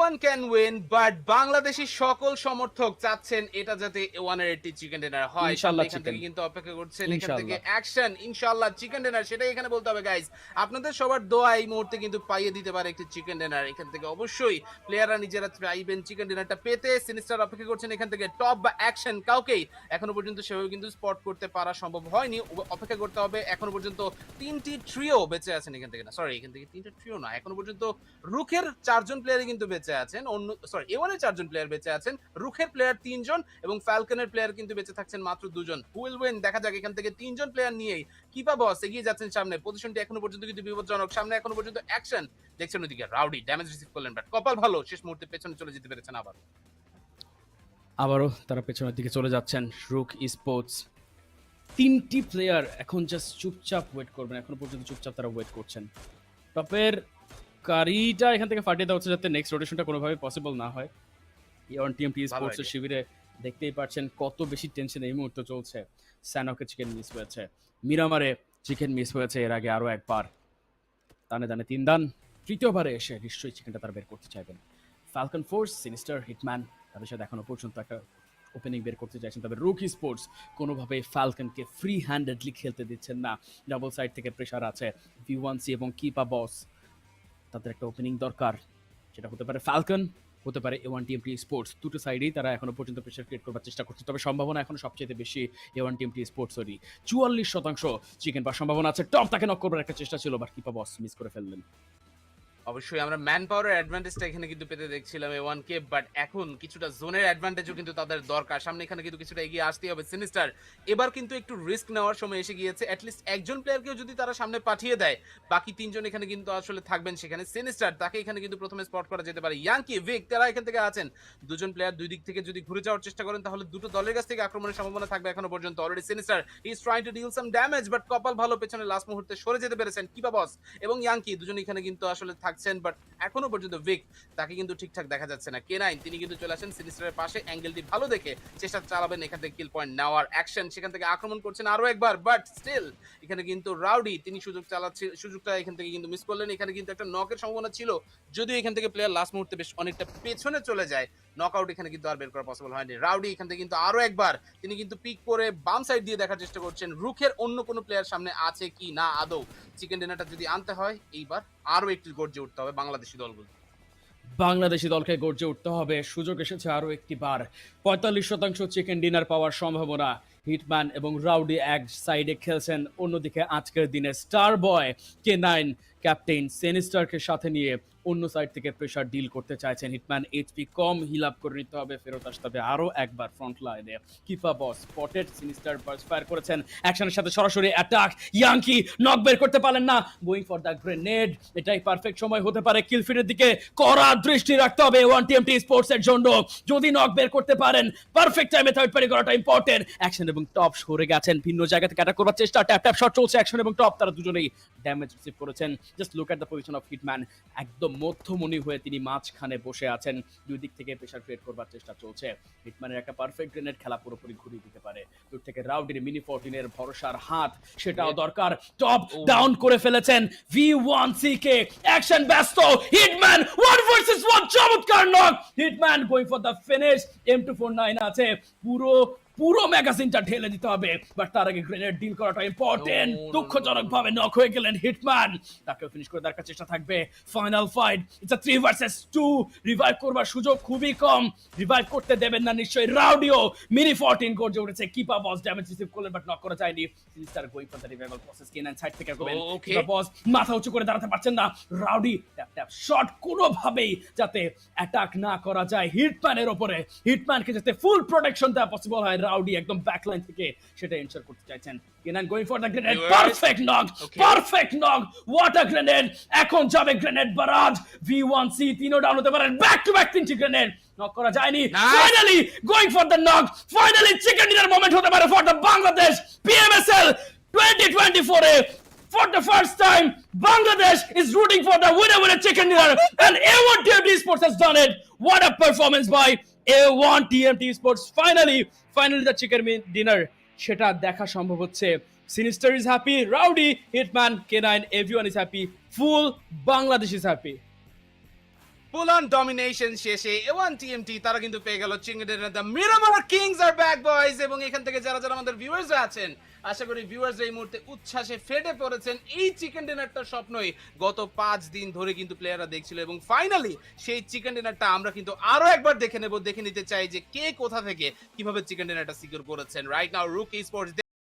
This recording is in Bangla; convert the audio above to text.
A1 can win, but Bangladeshi সকল সমর্থক চাচ্ছেন এটা যাতে A1 এর একটি চিকেন ডিনার হয়। সামনে ইনশাআল্লাহ এখান চিকেন। থেকে কিন্তু অপেক্ষা করছেন, এখান থেকে ইনশাআল্লাহ। অ্যাকশন, ইনশাআল্লাহ চিকেন ডিনার, সেটাই এখানে বলতে হবে গাইস। আপনাদের সবার দোয়া এই মুহূর্তে কিন্তু পাইয়ে দিতে পারে একটি চিকেন ডিনার। এখান থেকে অবশ্যই প্লেয়াররা নিজেরা চাইবেন চিকেন ডিনারটা পেতে। সিনিস্টার অপেক্ষা করছেন এখান থেকে টপ বা অ্যাকশন কাউকেই এখনো পর্যন্ত সেভাবে কিন্তু স্পট করতে পারা সম্ভব হয়নি। অপেক্ষা করতে হবে। এখনো পর্যন্ত ৩টি ট্রিও বেঁচে আছেন এখান থেকে, না সরি এখান থেকে ৩টা ট্রিও না, এখনো পর্যন্ত রুখের ৪ জন প্লেয়ারই কিন্তু বেঁচে আছেন। অন্য সরি A1 এর ৪ জন প্লেয়ার বেঁচে আছেন। রুখের প্লেয়ার ৩ জন এবং ফ্যালকনের প্লেয়ার কিন্তু বেঁচে থাকছেন মাত্র ২ জন। হু উইল উইন দেখা যাক। এখান থেকে ৩ জন প্লেয়ার নিয়েই কিপা বস এগিয়ে যাচ্ছেন সামনে। পজিশনটি এখনো পর্যন্ত কিন্তু বিপজ্জনক। সামনে এখনো পর্যন্ত অ্যাকশন দেখছেন ওদিকে রাউডি ড্যামেজ রিসিভ করলেন, বাট কপাল ভালো শেষ মুহূর্তে পেছনে চলে যেতে পেরেছেন আবার। আবারও তারা পেছনের দিকে চলে যাচ্ছেন। রুক স্পোর্টস ৩টি প্লেয়ার এখন জাস্ট চুপচাপ ওয়েট করবেন। এখনো পর্যন্ত চুপচাপ তারা ওয়েট করছেন। টপের কারিটা এখান থেকে ফাটিয়ে দেওয়া হচ্ছে যাতে নেক্সট রোটেশনটা কোনোভাবে পসিবল না হয়। A1 টিএমটি ভালো স্পোর্টসের idea। শিবিরে দেখতেই পাচ্ছেন কত বেশি টেনশন এই মুহূর্তে চলছে। স্যানকে চিকেন মিস হয়েছে, মিরামারে চিকেন মিস হয়েছে এর আগে আরও একবার। দানে দানে ৩ দান, তৃতীয়বারে এসে নিশ্চয়ই চিকেনটা তারা বের করতে চাইবেন। ফ্যালকন ফোর্স, সিনিস্টার, হিটম্যান তাদের সাথে এখনো পর্যন্ত একটা ওপেনিং বের করতে চাইছেন, তবে রুক স্পোর্টস কোনোভাবে ফ্যালকনকে ফ্রি হ্যান্ডেডলি খেলতে দিচ্ছেন না। ডাবল সাইড থেকে প্রেশার আছে। V1C এবং কিপা বস তাদের একটা ওপেনিং দরকার, সেটা হতে পারে ফ্যালকন, হতে পারে A1 টিএমটি স্পোর্টস। দুটো সাইডেই তারা এখনো পর্যন্ত প্রেশার ক্রিয়েট করবার চেষ্টা করছে, তবে সম্ভাবনা এখন সবচেয়ে বেশি A1 টিএমটি স্পোর্টসেরই। ৪৪% চিকেন পাওয়ার সম্ভাবনা আছে। টপ তাকে নক করবার একটা চেষ্টা ছিল, বাট কিপা বস মিস করে ফেললেন। অবশ্যই আমরা ম্যান পাওয়ারের অ্যাডভান্টেজটা এখানে কিন্তু পেতে দেখছিলাম A1 কে, বাট এখন কিছুটা জোনের অ্যাডভান্টেজও কিন্তু তাদের দরকার। সামনে এখানে কিন্তু কিছুটা এগিয়ে আসতেই হবে সিনিস্টার। এবার কিন্তু একটু রিস্ক নেওয়ার সময় এসে গিয়েছে। অ্যাটলিস্ট একজন প্লেয়ারকেও যদি তারা সামনে পাঠিয়ে দেয়, বাকি ৩ জন এখানে কিন্তু আসলে থাকবেন সেখানে। সিনিস্টার তাকে এখানে কিন্তু প্রথমে স্পট করা যেতে পারে। ইয়াঙ্কি, ভিক তারা এখান থেকে আছেন। দুজন প্লেয়ার দুই দিক থেকে যদি ঘুরে যাওয়ার চেষ্টা করেন তাহলে দুটো দলের কাছ থেকে আক্রমণের সম্ভাবনা থাকবে এখনো পর্যন্ত। Already Sinister he is trying to deal some damage, but কপাল ভালো পেছনে লাস্ট মুহূর্তে সরে যেতে পেরেছেন কিপা বস এবং ইয়াঙ্কি দুজন এখানে কিন্তু আসলে থাকছেন, বাট এখনো পর্যন্ত ভিক তাকে কিন্তু ঠিকঠাক দেখা যাচ্ছে না। K9 তিনি কিন্তু চলে আসেন সিনিস্টারের পাশে, অ্যাঙ্গেলটি ভালো দেখে চেষ্টা চালাবেন এখান থেকে কিল পয়েন্ট নেওয়ার। অ্যাকশন সেখান থেকে আক্রমণ করছেন আরো একবার, বাট স্টিল এখানে কিন্তু রাউডি তিনি সুযোগটা এখান থেকে কিন্তু মিস করলেন। এখানে কিন্তু একটা নকের সম্ভাবনা ছিল, যদিও এখান থেকে প্লেয়ার লাস্ট মুহূর্তে বেশ অনেকটা পেছনে চলে যায়। নকআউট এখানে কিন্তু আর বের করা পসিবল হয়নি। রাউডি এখান থেকে কিন্তু আরো একবার তিনি কিন্তু পিক করে বাম সাইড দিয়ে দেখার চেষ্টা করছেন রুখের অন্য কোনো প্লেয়ার সামনে আছে কি না আদৌ। চিকেন ডিনারটা যদি আনতে হয় এইবার আরো একটু গর্জে উঠতে হবে বাংলাদেশি দলগুলো। বাংলাদেশি দলকে গর্জে উঠতে হবে। সুযোগ এসেছে আরও একটি বার। ৪৫% চিকেন ডিনার পাওয়ার সম্ভাবনা। হিটম্যান এবং রাউডি এক সাইডে খেলছেন, অন্যদিকে আজকের দিনে স্টার বয় K9 ক্যাপ্টেন সেনিস্টারকে সাথে নিয়ে অন্য সাইড থেকে প্রেশার ডিল করতে চাইছেন। হিটম্যান এইচপি কম, হিল আপ করে নিতে হবে, ফেরত আসতে হবে আরও একবার ফ্রন্ট লাইনে। কিপা বস স্পটেড, সিনিস্টার বার্স ফায়ার করেছেন, অ্যাকশনের সাথে সরাসরি অ্যাটাক। ইয়াঙ্কি নক বের করতে পারলেন না, গোয়িং ফর দ্য গ্রেনেড। এটাই পারফেক্ট সময় হতে পারে কিলফিনের দিকে কড়া দৃষ্টি রাখতে হবে A1 টিএমটি স্পোর্টস এর জন্য। যদি নক বের করতে পারেন পারফেক্ট টাইমে থার্ড প্যারি করাটা ইম্পর্টেন্ট। অ্যাকশন এবং টপ সরে গেছেন, ভিন্ন জায়গা থেকে অ্যাটাক করবার চেষ্টা, ট্যাপ ট্যাপ শট চলছে। অ্যাকশন এবং টপ তারা দুজনেই ড্যামেজ রিসিভ করেছেন। Just look at the position of hitman, একদম মধ্যমণি হয়ে তিনি মাঝখানে বসে আছেন। দুই দিক থেকে প্রেশার ক্রিয়েট করবার চেষ্টা চলছে। হিটম্যানের একটা পারফেক্ট গ্রেনেড খেলা পুরোপুরি ঘুরিয়ে দিতে পারে। দূর থেকে রাউডির মিনি 14 এর ভরসার হাত, সেটাও দরকার। টপ ডাউন করে ফেলেছেন V1C কে। অ্যাকশন ব্যস্ত, হিটম্যান 1 ভার্সেস 1, চমৎকার knock. Hitman going for the finish. M249 আছে, পুরো ম্যাগাজিনটা ঢেলে দিতে হবে, বাট তার আগে গ্রেনেড ডিল করাটা ইম্পর্টেন্ট। দুঃখজনক ভাবে নক হয়ে গেলেন হিটম্যান, তাকেও ফিনিশ করে দেওয়ার চেষ্টা থাকবে। Final fight, it's a 3 versus 2। Revive করবার সুযোগ খুবই কম, রিভাইভ করতে দেবেন না নিশ্চয়ই। রাউডিও মিনি 14 গর্জে উঠেছে। কিপা বস ড্যামেজ রিসিভ করলেন, বাট নক করা যায়নি। Sinister going for the revival process. K9 side থেকে করবেন। কিপা বস মাথা উঁচু করে দাঁড়াতে পারছেন না। রাউডি ট্যাপ ট্যাপ শট কোনোভাবেই যাতে অ্যাটাক না করা যায় হিটম্যানের ওপরে, হিটম্যানকে যাতে ফুল প্রোটেকশন দেওয়া পসিবল হয়। রাউডি একদম ব্যাকলাইন থেকে সেটা এনশিওর করতে চাইছেন। K9 going for the grenade, perfect knock, perfect knock, what a grenade. এখন যাবে গ্রেনেড বারাজ। V1C তিনও ডাউন হতে পারেন, ব্যাক টু ব্যাক 3টি গ্রেনেড, নক করা যায়নি। Finally going for the knock, finally chicken dinner moment হতে পারে for the Bangladesh PMSL 2024 A. For the first time, Bangladesh is rooting for the winner chicken dinner, and A1 TMT Sports has done it. What a performance by A1 TMT Sports. Finally the chicken dinner সেটা দেখা সম্ভব হচ্ছে। Sinister is happy, Rowdy, Hitman, K9, everyone is happy, full Bangladesh is happy. Full on domination শেষে A1 TMT তারা কিন্তু পেয়ে গেল chicken dinner. The Miramar kings are back boys. এবং এখান থেকে যারা যারা আমাদের ভিউয়ার্স আছেন, আশা করি ভিউয়ার্স এই মুহূর্তে উচ্ছ্বাসে ফেটে পড়েছেন। এই চিকেন ডিনারটার স্বপ্নই গত 5 দিন ধরে কিন্তু প্লেয়াররা দেখছিল, এবং ফাইনালি সেই চিকেন ডিনারটা আমরা কিন্তু আরো একবার দেখে নিতে চাই যে কে কোথা থেকে কিভাবে চিকেন ডিনারটা সিকিউর করেছেন। Right now rookie sports